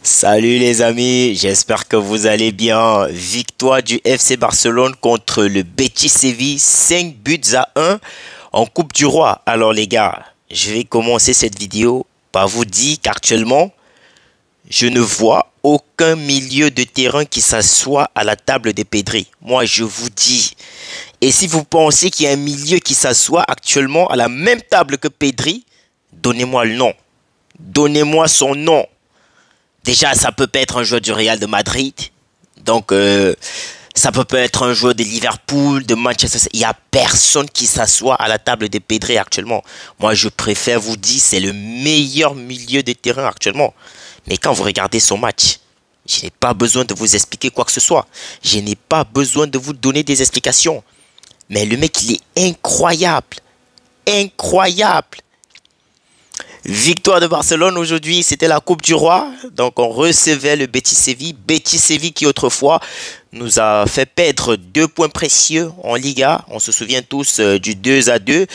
Salut les amis, j'espère que vous allez bien. Victoire du FC Barcelone contre le Betis Séville, 5 buts à 1 en Coupe du Roi. Alors les gars, je vais commencer cette vidéo par vous dire qu'actuellement, je ne vois aucun milieu de terrain qui s'assoit à la table des Pedri. Moi, je vous dis. Et si vous pensez qu'il y a un milieu qui s'assoit actuellement à la même table que Pedri, donnez-moi le nom. Donnez-moi son nom. Déjà, ça peut pas être un joueur du Real de Madrid. Donc, ça peut pas être un joueur de Liverpool, de Manchester City. Il n'y a personne qui s'assoit à la table des Pedri actuellement. Moi, je préfère vous dire, c'est le meilleur milieu de terrain actuellement. Mais quand vous regardez son match, je n'ai pas besoin de vous expliquer quoi que ce soit. Je n'ai pas besoin de vous donner des explications. Mais le mec, il est incroyable. Incroyable. Victoire de Barcelone aujourd'hui, c'était la Coupe du Roi. Donc on recevait le Betis Séville. Betis Séville qui autrefois nous a fait perdre 2 points précieux en Liga. On se souvient tous du 2-2.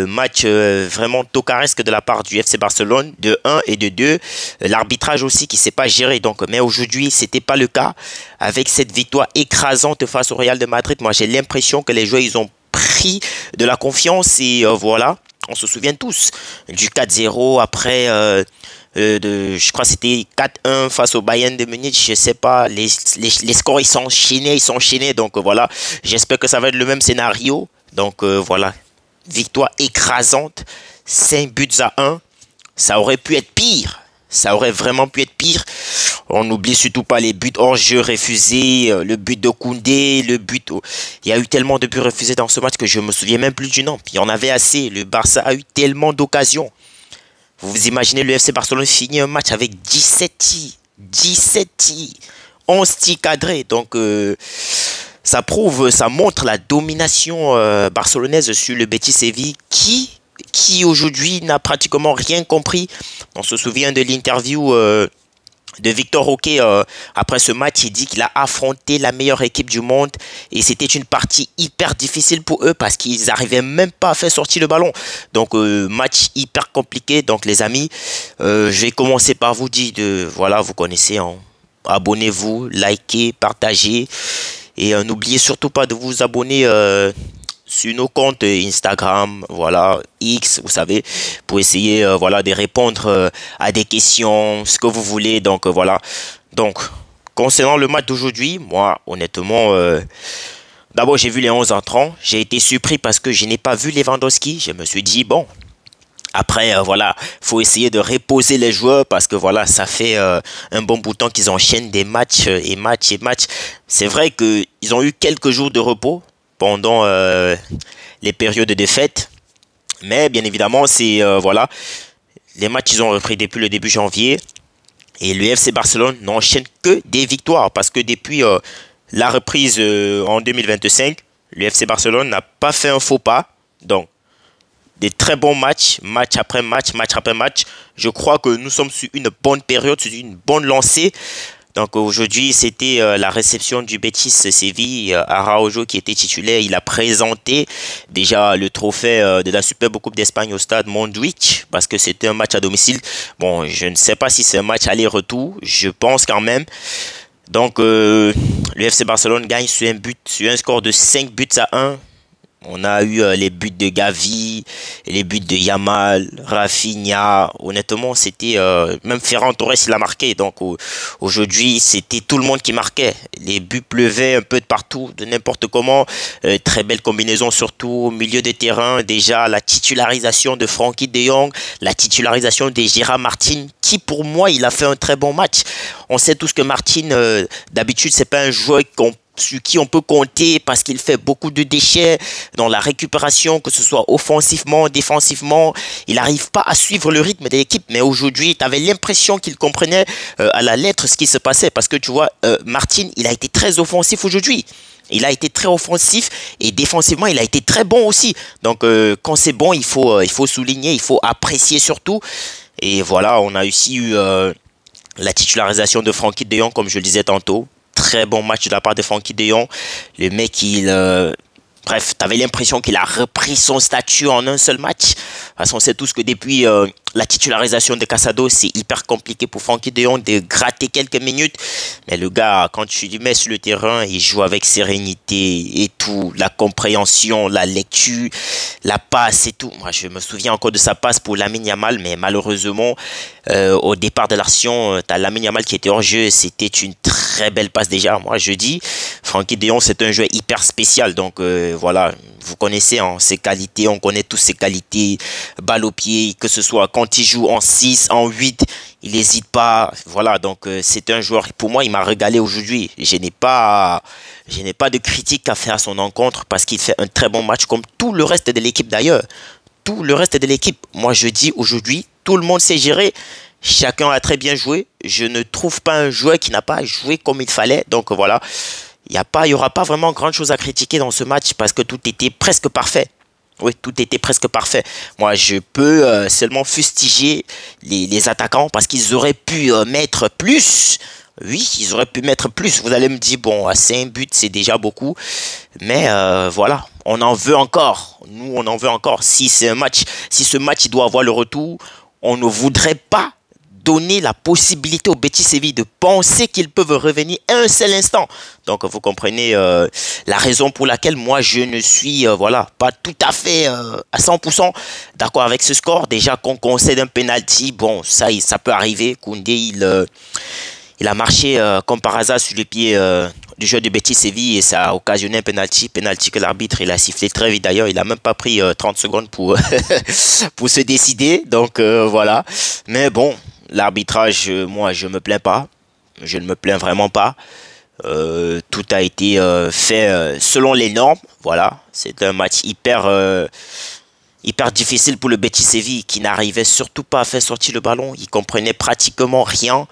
Match vraiment tocaresque de la part du FC Barcelone, de 1 et de 2. L'arbitrage aussi qui ne s'est pas géré. Donc, mais aujourd'hui, ce n'était pas le cas. Avec cette victoire écrasante face au Real de Madrid, moi j'ai l'impression que les joueurs ils ont pris de la confiance et voilà. On se souvient tous du 4-0 après, je crois que c'était 4-1 face au Bayern de Munich. Je sais pas, les scores ils s'enchaînaient. Donc voilà, j'espère que ça va être le même scénario. Donc voilà, victoire écrasante, 5 buts à 1. Ça aurait pu être pire. Ça aurait vraiment pu être pire. On n'oublie surtout pas les buts hors jeu refusés, le but de Koundé, le but... Il y a eu tellement de buts refusés dans ce match que je me souviens même plus du nom. Il y en avait assez. Le Barça a eu tellement d'occasions. Vous vous imaginez le FC Barcelone finit un match avec 17 tirs. 17 tirs. 11 tirs cadrés. Donc ça prouve, ça montre la domination barcelonaise sur le Betis Séville qui aujourd'hui n'a pratiquement rien compris. On se souvient de l'interview de Victor Roque après ce match. Il dit qu'il a affronté la meilleure équipe du monde et c'était une partie hyper difficile pour eux parce qu'ils n'arrivaient même pas à faire sortir le ballon. Donc match hyper compliqué. Donc les amis, je vais commencer par vous dire voilà, vous connaissez, hein, abonnez-vous, likez, partagez et n'oubliez surtout pas de vous abonner sur nos comptes Instagram, voilà, X, vous savez, pour essayer voilà, de répondre à des questions, ce que vous voulez. Donc voilà. Donc, concernant le match d'aujourd'hui, moi, honnêtement, d'abord j'ai vu les 11 entrants. J'ai été surpris parce que je n'ai pas vu Lewandowski. Je me suis dit, bon, après, voilà, faut essayer de reposer les joueurs parce que voilà, ça fait un bon bout de temps qu'ils enchaînent des matchs et matchs et matchs. C'est vrai qu'ils ont eu quelques jours de repos pendant les périodes de défaite. Mais bien évidemment, c'est voilà, les matchs ils ont repris depuis le début janvier et le FC Barcelone n'enchaîne que des victoires parce que depuis la reprise en 2025, le FC Barcelone n'a pas fait un faux pas. Donc, des très bons matchs, match après match, match après match. Je crois que nous sommes sur une bonne période, sur une bonne lancée. Donc aujourd'hui, c'était la réception du Betis Séville. Araujo qui était titulaire, il a présenté déjà le trophée de la Superbe Coupe d'Espagne au stade Montjuic parce que c'était un match à domicile. Bon, je ne sais pas si c'est un match aller-retour, je pense quand même. Donc le FC Barcelone gagne sur un score de 5 buts à 1. On a eu les buts de Gavi, les buts de Yamal, Rafinha. Honnêtement, c'était même Ferran Torres il a marqué. Donc aujourd'hui, c'était tout le monde qui marquait. Les buts pleuvaient un peu de partout, de n'importe comment. Très belle combinaison, surtout au milieu de terrain. Déjà la titularisation de Frenkie de Jong, la titularisation de Gérard Martin, qui pour moi il a fait un très bon match. On sait tous que Martin, d'habitude, c'est pas un joueur sur qui on peut compter parce qu'il fait beaucoup de déchets dans la récupération, que ce soit offensivement, défensivement. Il n'arrive pas à suivre le rythme de l'équipe. Mais aujourd'hui, tu avais l'impression qu'il comprenait à la lettre ce qui se passait. Parce que tu vois, Martin, il a été très offensif aujourd'hui. Il a été très offensif et défensivement, il a été très bon aussi. Donc, quand c'est bon, il faut souligner, il faut apprécier surtout. Et voilà, on a aussi eu la titularisation de Frenkie de Jong, comme je le disais tantôt. Très bon match de la part de Frenkie de Jong. Le mec, Bref, tu avais l'impression qu'il a repris son statut en un seul match. Parce qu'on sait tous que depuis la titularisation de Casado, c'est hyper compliqué pour Frenkie de Jong de gratter quelques minutes. Mais le gars, quand tu lui mets sur le terrain, il joue avec sérénité et tout. La compréhension, la lecture, la passe et tout. Moi, je me souviens encore de sa passe pour Lamine Yamal. Mais malheureusement, au départ de l'action, tu as Lamine Yamal qui était hors jeu. C'était une très belle passe déjà. Moi, je dis, Frenkie de Jong, c'est un joueur hyper spécial. Donc, voilà, vous connaissez hein, ses qualités, on connaît tous ses qualités, balle au pied, que ce soit quand il joue en 6, en 8, il n'hésite pas, voilà, donc c'est un joueur, pour moi, il m'a régalé aujourd'hui, je n'ai pas de critique à faire à son encontre parce qu'il fait un très bon match comme tout le reste de l'équipe d'ailleurs, tout le reste de l'équipe, moi je dis aujourd'hui, tout le monde sait gérer, chacun a très bien joué, je ne trouve pas un joueur qui n'a pas joué comme il fallait, donc voilà. Il n'y aura pas vraiment grand chose à critiquer dans ce match parce que tout était presque parfait. Oui, tout était presque parfait. Moi, je peux seulement fustiger les attaquants parce qu'ils auraient pu mettre plus. Oui, ils auraient pu mettre plus. Vous allez me dire, bon, à 5 buts, c'est déjà beaucoup. Mais voilà, on en veut encore. Nous, on en veut encore. Si ce match, il doit avoir le retour, on ne voudrait pas donner la possibilité au Betis Séville de penser qu'ils peuvent revenir un seul instant. Donc, vous comprenez la raison pour laquelle moi, je ne suis voilà, pas tout à fait à 100% d'accord avec ce score. Déjà qu'on concède un penalty, bon, ça peut arriver. Koundé, il a marché comme par hasard sur le pied du joueur de Betis Séville et ça a occasionné un penalty que l'arbitre il a sifflé très vite d'ailleurs, il a même pas pris 30 secondes pour, pour se décider, donc voilà. Mais bon, l'arbitrage, moi je me plains pas, je ne me plains vraiment pas. Tout a été fait selon les normes, voilà. C'est un match hyper difficile pour le Betis Séville qui n'arrivait surtout pas à faire sortir le ballon. Il comprenait pratiquement rien.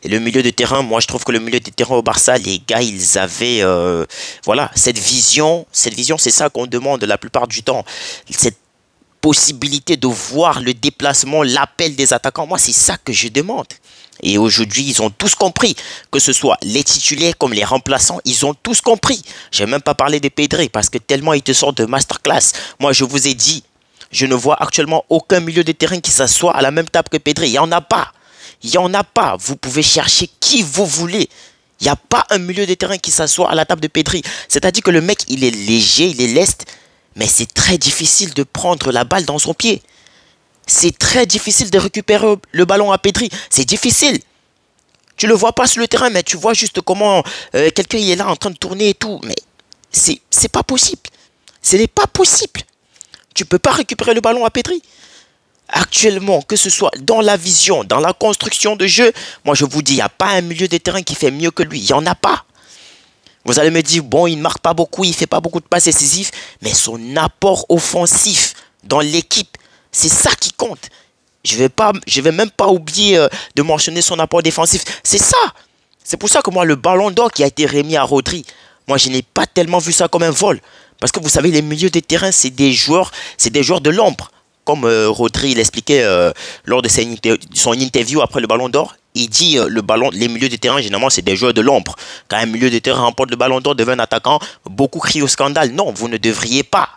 Et le milieu de terrain, moi je trouve que le milieu de terrain au Barça, les gars, ils avaient voilà, cette vision, c'est ça qu'on demande la plupart du temps. Cette possibilité de voir le déplacement, l'appel des attaquants. Moi, c'est ça que je demande. Et aujourd'hui, ils ont tous compris, que ce soit les titulaires comme les remplaçants, ils ont tous compris. Je n'ai même pas parlé de Pedri parce que tellement ils te sortent de masterclass. Moi, je vous ai dit, je ne vois actuellement aucun milieu de terrain qui s'assoit à la même table que Pedri. Il n'y en a pas. Il n'y en a pas. Vous pouvez chercher qui vous voulez. Il n'y a pas un milieu de terrain qui s'assoit à la table de Pedri. C'est-à-dire que le mec, il est léger, il est leste. Mais c'est très difficile de prendre la balle dans son pied. C'est très difficile de récupérer le ballon à Pedri. C'est difficile. Tu ne le vois pas sur le terrain, mais tu vois juste comment quelqu'un est là en train de tourner et tout. Mais c'est pas possible. Ce n'est pas possible. Tu ne peux pas récupérer le ballon à Pedri. Actuellement, que ce soit dans la vision, dans la construction de jeu, moi je vous dis, il n'y a pas un milieu de terrain qui fait mieux que lui. Il n'y en a pas. Vous allez me dire, bon, il ne marque pas beaucoup, il ne fait pas beaucoup de passes décisives, mais son apport offensif dans l'équipe, c'est ça qui compte. Je vais même pas oublier de mentionner son apport défensif. C'est ça. C'est pour ça que moi, le ballon d'or qui a été remis à Rodri, moi, je n'ai pas tellement vu ça comme un vol. Parce que vous savez, les milieux de terrain, c'est des joueurs de l'ombre. Comme Rodri l'expliquait lors de son interview après le ballon d'or, il dit les milieux de terrain, généralement, c'est des joueurs de l'ombre. Quand un milieu de terrain remporte le ballon d'or devant un attaquant, beaucoup crient au scandale. Non, vous ne devriez pas.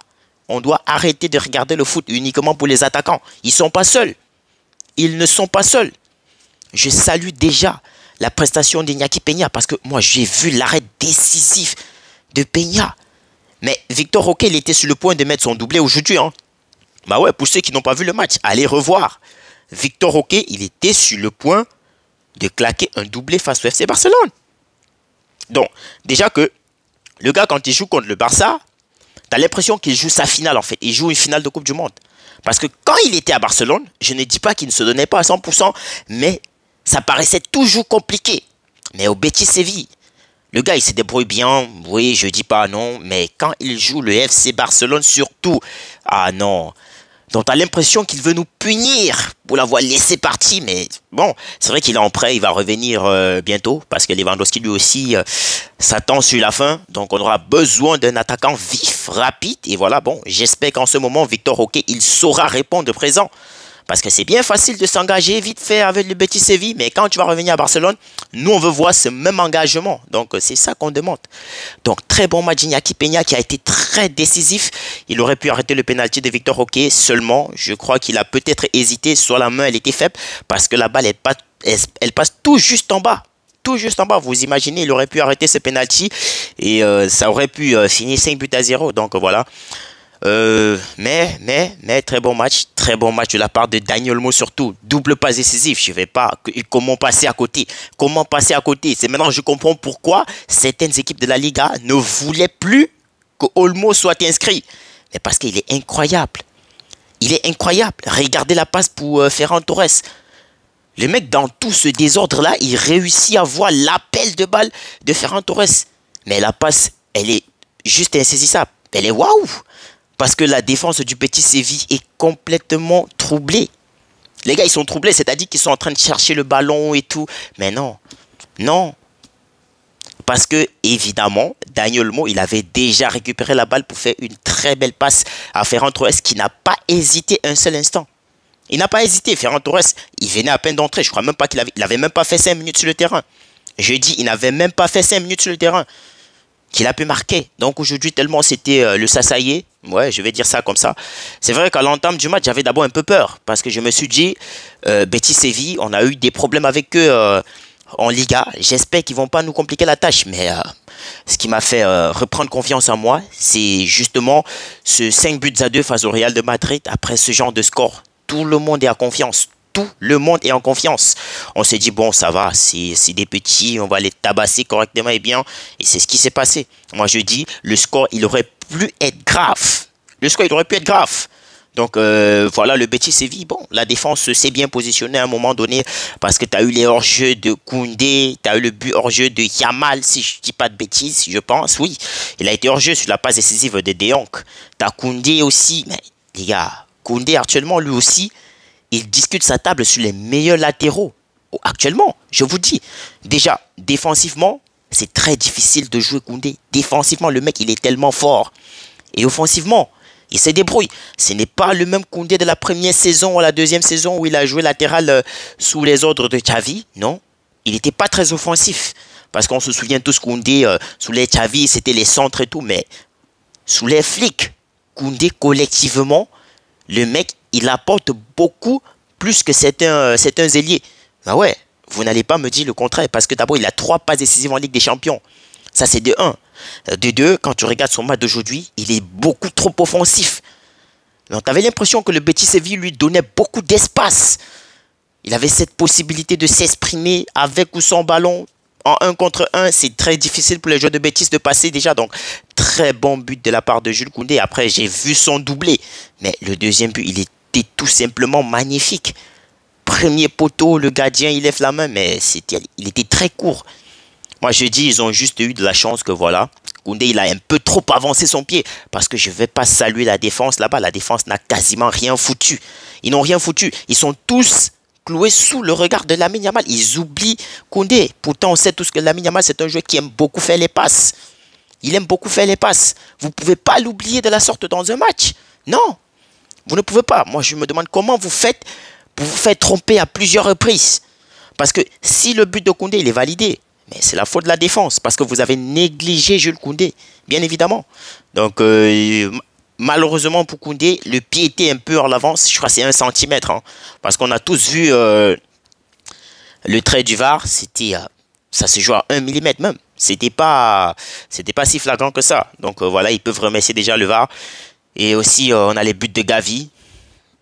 On doit arrêter de regarder le foot uniquement pour les attaquants. Ils ne sont pas seuls. Ils ne sont pas seuls. Je salue déjà la prestation d'Iñaki Peña parce que moi, j'ai vu l'arrêt décisif de Peña. Mais Victor Roque, il était sur le point de mettre son doublé aujourd'hui. Hein. Bah ouais, pour ceux qui n'ont pas vu le match, allez revoir. Victor Roque, il était sur le point de claquer un doublé face au FC Barcelone. Donc, déjà que le gars, quand il joue contre le Barça, tu as l'impression qu'il joue sa finale en fait. Il joue une finale de Coupe du Monde. Parce que quand il était à Barcelone, je ne dis pas qu'il ne se donnait pas à 100%, mais ça paraissait toujours compliqué. Mais au Betis Séville, le gars, il se débrouille bien. Oui, je dis pas non, mais quand il joue le FC Barcelone surtout, ah non. Donc, tu as l'impression qu'il veut nous punir pour l'avoir laissé partir. Mais bon, c'est vrai qu'il est en prêt. Il va revenir bientôt parce que Lewandowski, lui aussi, s'attend sur la fin. Donc, on aura besoin d'un attaquant vif, rapide. Et voilà, bon, j'espère qu'en ce moment, Victor Roque, il saura répondre présent. Parce que c'est bien facile de s'engager vite fait avec le Betis Séville, mais quand tu vas revenir à Barcelone, nous on veut voir ce même engagement. Donc c'est ça qu'on demande. Donc très bon match d'Iñaki Peña qui a été très décisif. Il aurait pu arrêter le pénalty de Victor Roque, seulement je crois qu'il a peut-être hésité. Sur la main, elle était faible parce que la balle elle passe tout juste en bas. Tout juste en bas, vous imaginez, il aurait pu arrêter ce penalty et ça aurait pu finir 5-0. Donc voilà. Mais très bon match de la part de Dani Olmo surtout. Double passe décisif. Je vais pas. Comment passer à côté? Comment passer à côté? C'est maintenant que je comprends pourquoi certaines équipes de la Liga ne voulaient plus que Olmo soit inscrit. Mais parce qu'il est incroyable. Il est incroyable. Regardez la passe pour Ferran Torres. Le mec, dans tout ce désordre-là, il réussit à voir l'appel de balle de Ferran Torres. Mais la passe, elle est juste insaisissable. Elle est waouh! Parce que la défense du Betis Séville est complètement troublée. Les gars, ils sont troublés, c'est-à-dire qu'ils sont en train de chercher le ballon et tout. Mais non, non. Parce que, évidemment, Dani Olmo, il avait déjà récupéré la balle pour faire une très belle passe à Ferran Torres qui n'a pas hésité un seul instant. Il n'a pas hésité. Ferran Torres, il venait à peine d'entrer. Je crois même pas qu'il avait même pas fait 5 minutes sur le terrain. Je dis, il n'avait même pas fait 5 minutes sur le terrain qu'il a pu marquer. Donc aujourd'hui, tellement c'était le Sassaillé, ouais, je vais dire ça comme ça. C'est vrai qu'à l'entame du match, j'avais d'abord un peu peur parce que je me suis dit, Betis Séville, on a eu des problèmes avec eux en Liga. J'espère qu'ils vont pas nous compliquer la tâche. Mais ce qui m'a fait reprendre confiance en moi, c'est justement ce 5-2 face au Real de Madrid. Après ce genre de score, tout le monde est à confiance. Tout le monde est en confiance. On s'est dit, bon, ça va, c'est des petits, on va les tabasser correctement et bien. Et c'est ce qui s'est passé. Moi, je dis, le score, il aurait pu être grave. Le score, il aurait pu être grave. Donc, voilà, le Betis Séville, bon, la défense s'est bien positionnée à un moment donné parce que tu as eu les hors-jeux de Koundé, tu as eu le but hors-jeu de Yamal, si je ne dis pas de bêtises, je pense, oui. Il a été hors-jeu sur la passe décisive de De Jong. Tu as Koundé aussi, mais les gars, Koundé actuellement, lui aussi, il discute sa table sur les meilleurs latéraux. Actuellement, je vous dis, déjà, défensivement, c'est très difficile de jouer Koundé. Défensivement, le mec, il est tellement fort. Et offensivement, il se débrouille. Ce n'est pas le même Koundé de la première saison ou la deuxième saison où il a joué latéral sous les ordres de Xavi. Non, il n'était pas très offensif. Parce qu'on se souvient tous, Koundé, sous les Xavi, c'était les centres et tout. Mais sous les flics, Koundé, collectivement, le mec, il apporte beaucoup plus que certains ailiers. Ah ouais, vous n'allez pas me dire le contraire. Parce que d'abord, il a 3 passes décisives en Ligue des Champions. Ça, c'est de 1. De 2, quand tu regardes son match d'aujourd'hui, il est beaucoup trop offensif. Donc, tu avais l'impression que le Betis Séville lui donnait beaucoup d'espace. Il avait cette possibilité de s'exprimer avec ou sans ballon. En 1 contre 1, c'est très difficile pour les joueurs de Betis de passer déjà. Donc, très bon but de la part de Jules Koundé. Après, j'ai vu son doublé. Mais le deuxième but, il était tout simplement magnifique. Premier poteau, le gardien, il lève la main, mais il était très court. Moi, je dis, ils ont juste eu de la chance que voilà, Koundé, il a un peu trop avancé son pied. Parce que je ne vais pas saluer la défense là-bas. La défense n'a quasiment rien foutu. Ils n'ont rien foutu. Ils sont tous cloués sous le regard de Lamine Yamal. Ils oublient Koundé. Pourtant, on sait tous que Lamine Yamal, c'est un joueur qui aime beaucoup faire les passes. Il aime beaucoup faire les passes. Vous ne pouvez pas l'oublier de la sorte dans un match. Non, vous ne pouvez pas. Moi, je me demande comment vous faites pour vous faire tromper à plusieurs reprises. Parce que si le but de Koundé, il est validé, mais c'est la faute de la défense. Parce que vous avez négligé Jules Koundé, bien évidemment. Donc, malheureusement pour Koundé, le pied était un peu hors l'avance. Je crois que c'est 1 centimètre. Hein, parce qu'on a tous vu le trait du VAR. Ça se joue à 1 millimètre même. C'était pas si flagrant que ça. Donc, voilà, ils peuvent remercier déjà le VAR. Et aussi, on a les buts de Gavi.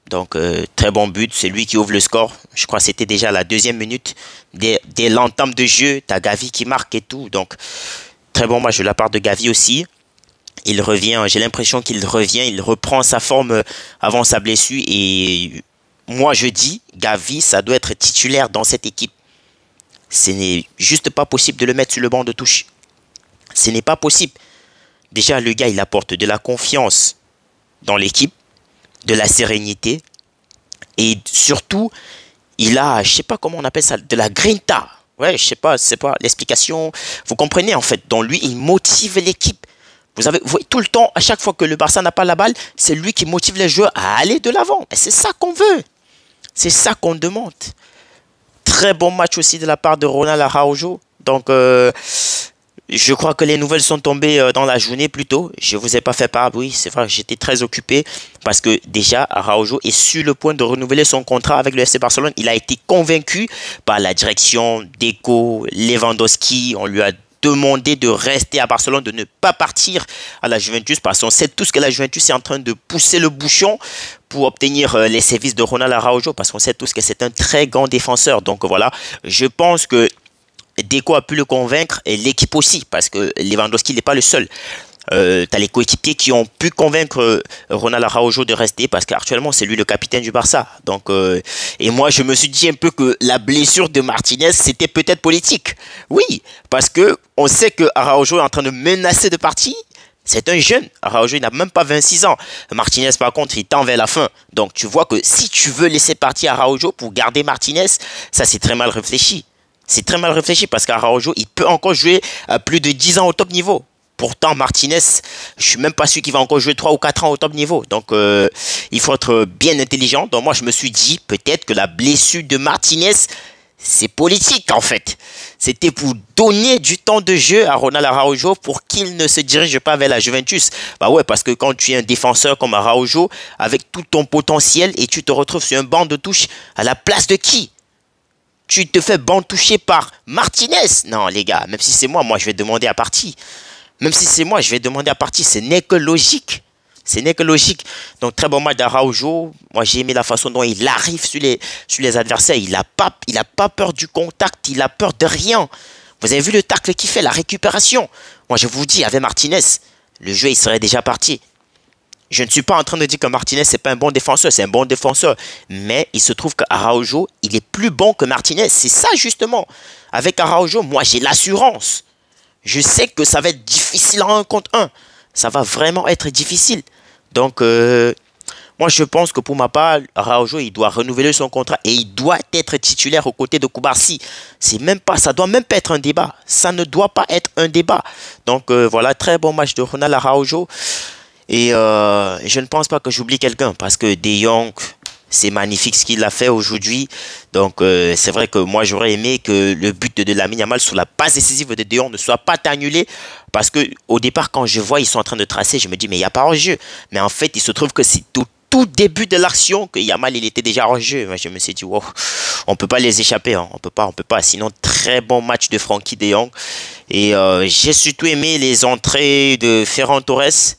Donc, très bon but. C'est lui qui ouvre le score. Je crois que c'était déjà la 2e minute. Dès l'entame de jeu, tu as Gavi qui marque et tout. Donc, très bon match de la part de Gavi aussi. Il revient, j'ai l'impression qu'il revient. Il reprend sa forme avant sa blessure. Et moi, je dis, Gavi, ça doit être titulaire dans cette équipe. Ce n'est juste pas possible de le mettre sur le banc de touche. Ce n'est pas possible. Déjà, le gars, il apporte de la confiance dans l'équipe, de la sérénité et surtout il a, je sais pas comment on appelle ça, de la grinta. Ouais, je sais pas, c'est pas l'explication. Vous comprenez en fait. Donc lui, il motive l'équipe. Vous voyez, tout le temps, à chaque fois que le Barça n'a pas la balle, c'est lui qui motive les joueurs à aller de l'avant. Et c'est ça qu'on veut. C'est ça qu'on demande. Très bon match aussi de la part de Ronald Araujo. Donc, je crois que les nouvelles sont tombées dans la journée plus tôt. Je ne vous ai pas fait part. Oui, c'est vrai, j'étais très occupé parce que déjà, Araujo est sur le point de renouveler son contrat avec le FC Barcelone. Il a été convaincu par la direction Deco, Lewandowski. On lui a demandé de rester à Barcelone, de ne pas partir à la Juventus parce qu'on sait tous que la Juventus est en train de pousser le bouchon pour obtenir les services de Ronald Araujo parce qu'on sait tous que c'est un très grand défenseur. Donc voilà, je pense que Deco a pu le convaincre et l'équipe aussi parce que Lewandowski n'est pas le seul. Tu as les coéquipiers qui ont pu convaincre Ronald Araujo de rester parce qu'actuellement c'est lui le capitaine du Barça. Donc, et moi je me suis dit un peu que la blessure de Martinez c'était peut-être politique. Oui, parce que on sait que Araujo est en train de menacer de partir. C'est un jeune. Araujo il n'a même pas 26 ans. Martinez par contre il tend vers la fin. Donc tu vois que si tu veux laisser partir Araujo pour garder Martinez, ça c'est très mal réfléchi. C'est très mal réfléchi parce qu'Araujo, il peut encore jouer à plus de 10 ans au top niveau. Pourtant, Martinez, je suis même pas sûr qu'il va encore jouer 3 ou 4 ans au top niveau. Donc, il faut être bien intelligent. Donc, moi, je me suis dit peut-être que la blessure de Martinez, c'est politique en fait. C'était pour donner du temps de jeu à Ronald Araujo pour qu'il ne se dirige pas vers la Juventus. Bah ouais, parce que quand tu es un défenseur comme Araujo, avec tout ton potentiel et tu te retrouves sur un banc de touche, à la place de qui? Tu te fais toucher par Martinez. Non, les gars, même si c'est moi, je vais demander à partir. Même si c'est moi, je vais demander à partir. Ce n'est que logique. Ce n'est que logique. Donc, très bon match d'Araujo. Moi, j'ai aimé la façon dont il arrive sur les adversaires. Il n'a pas peur du contact. Il n'a peur de rien. Vous avez vu le tacle qu'il fait, la récupération. Moi, je vous dis, avec Martinez, le jeu, il serait déjà parti. Je ne suis pas en train de dire que Martinez, c'est pas un bon défenseur. C'est un bon défenseur. Mais il se trouve qu'Araujo, il est plus bon que Martinez. C'est ça, justement. Avec Araujo, moi, j'ai l'assurance. Je sais que ça va être difficile en 1 contre 1. Ça va vraiment être difficile. Donc, moi, je pense que pour ma part, Araujo, il doit renouveler son contrat et il doit être titulaire aux côtés de Cubarsí. Ça doit même pas être un débat. Ça ne doit pas être un débat. Donc, voilà, très bon match de Ronald Araujo. Et je ne pense pas que j'oublie quelqu'un parce que De Jong, c'est magnifique ce qu'il a fait aujourd'hui. Donc c'est vrai que moi j'aurais aimé que le but de Lamine Yamal sur la passe décisive de De Jong ne soit pas annulé. Parce que au départ quand je vois ils sont en train de tracer, je me dis mais il n'y a pas hors-jeu. Mais en fait il se trouve que c'est tout début de l'action que Yamal il était déjà hors-jeu. Je me suis dit wow, on peut pas les échapper, hein. On peut pas. Sinon très bon match de Frenkie De Jong. Et j'ai surtout aimé les entrées de Ferran Torres,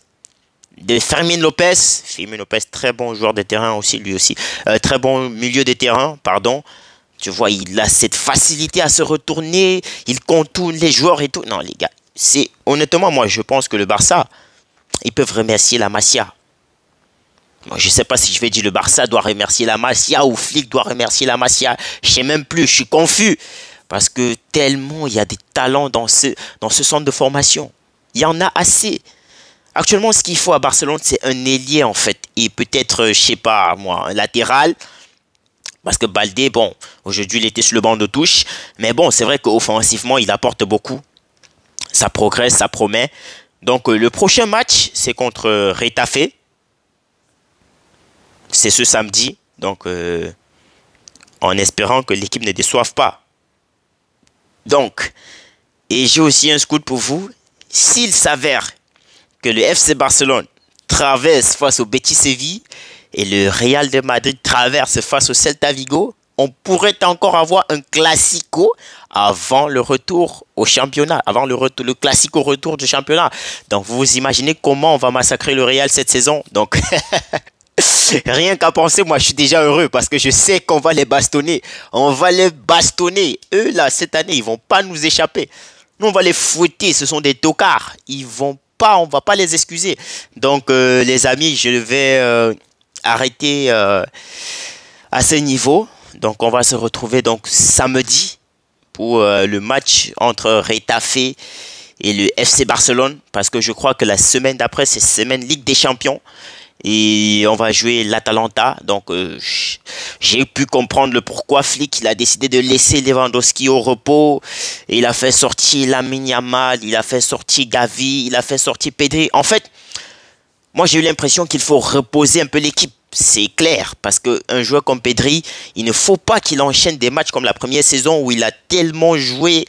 de Fermín López. Fermín López, très bon joueur de terrain aussi, lui aussi. Très bon milieu de terrain, pardon. Tu vois, il a cette facilité à se retourner. Il contourne les joueurs et tout. Non, les gars, honnêtement, moi, je pense que le Barça, ils peuvent remercier la Masia. Moi, je ne sais pas si je vais dire le Barça doit remercier la Masia ou Flick doit remercier la Masia. Je ne sais même plus, je suis confus. Parce que tellement il y a des talents dans ce centre de formation. Il y en a assez. Actuellement, ce qu'il faut à Barcelone, c'est un ailier en fait. Et peut-être, je sais pas moi, un latéral. Parce que Baldé, bon, aujourd'hui, il était sur le banc de touche. Mais bon, c'est vrai qu'offensivement, il apporte beaucoup. Ça progresse, ça promet. Donc, le prochain match, c'est contre Retafe. C'est ce samedi. Donc, en espérant que l'équipe ne déçoive pas. Donc, et j'ai aussi un scoop pour vous. S'il s'avère que le FC Barcelone traverse face au Betis Séville et le Real de Madrid traverse face au Celta Vigo, on pourrait encore avoir un classico avant le retour au championnat, avant le classico retour du championnat. Donc vous imaginez comment on va massacrer le Real cette saison. Donc rien qu'à penser, moi je suis déjà heureux parce que je sais qu'on va les bastonner. On va les bastonner. Eux là, cette année, ils vont pas nous échapper. Nous on va les fouetter, ce sont des tocards. On va pas les excuser. Donc les amis, je vais arrêter à ce niveau. Donc on va se retrouver donc samedi pour le match entre Retafe et le FC Barcelone. Parce que je crois que la semaine d'après, c'est semaine Ligue des Champions. Et on va jouer l'Atalanta. Donc j'ai pu comprendre le pourquoi Flick il a décidé de laisser Lewandowski au repos. Et il a fait sortir Lamine Yamal, il a fait sortir Gavi, il a fait sortir Pedri. En fait, moi j'ai eu l'impression qu'il faut reposer un peu l'équipe. c'est clair, parce qu'un joueur comme Pedri, il ne faut pas qu'il enchaîne des matchs comme la première saison où il a tellement joué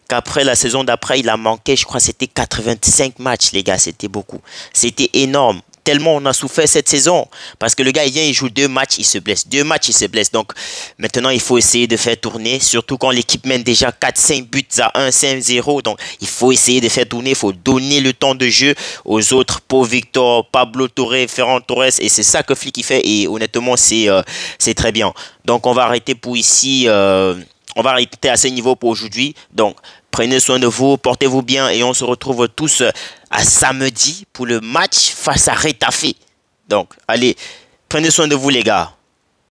qu'après la saison d'après, il a manqué, je crois, c'était 85 matchs, les gars, c'était beaucoup. C'était énorme. Tellement on a souffert cette saison. Parce que le gars, il vient, il joue 2 matchs, il se blesse. 2 matchs, il se blesse. Donc, maintenant, il faut essayer de faire tourner. Surtout quand l'équipe mène déjà 4-5 buts à 1, 5-0. Donc, il faut essayer de faire tourner. Il faut donner le temps de jeu aux autres. Paul Victor, Pablo Torre, Ferran Torres. Et c'est ça que Flick il fait. Et honnêtement, c'est très bien. Donc, on va arrêter pour ici. On va arrêter à ce niveau pour aujourd'hui. Donc, prenez soin de vous, portez-vous bien et on se retrouve tous à samedi pour le match face à Retafe. Donc, allez, prenez soin de vous les gars.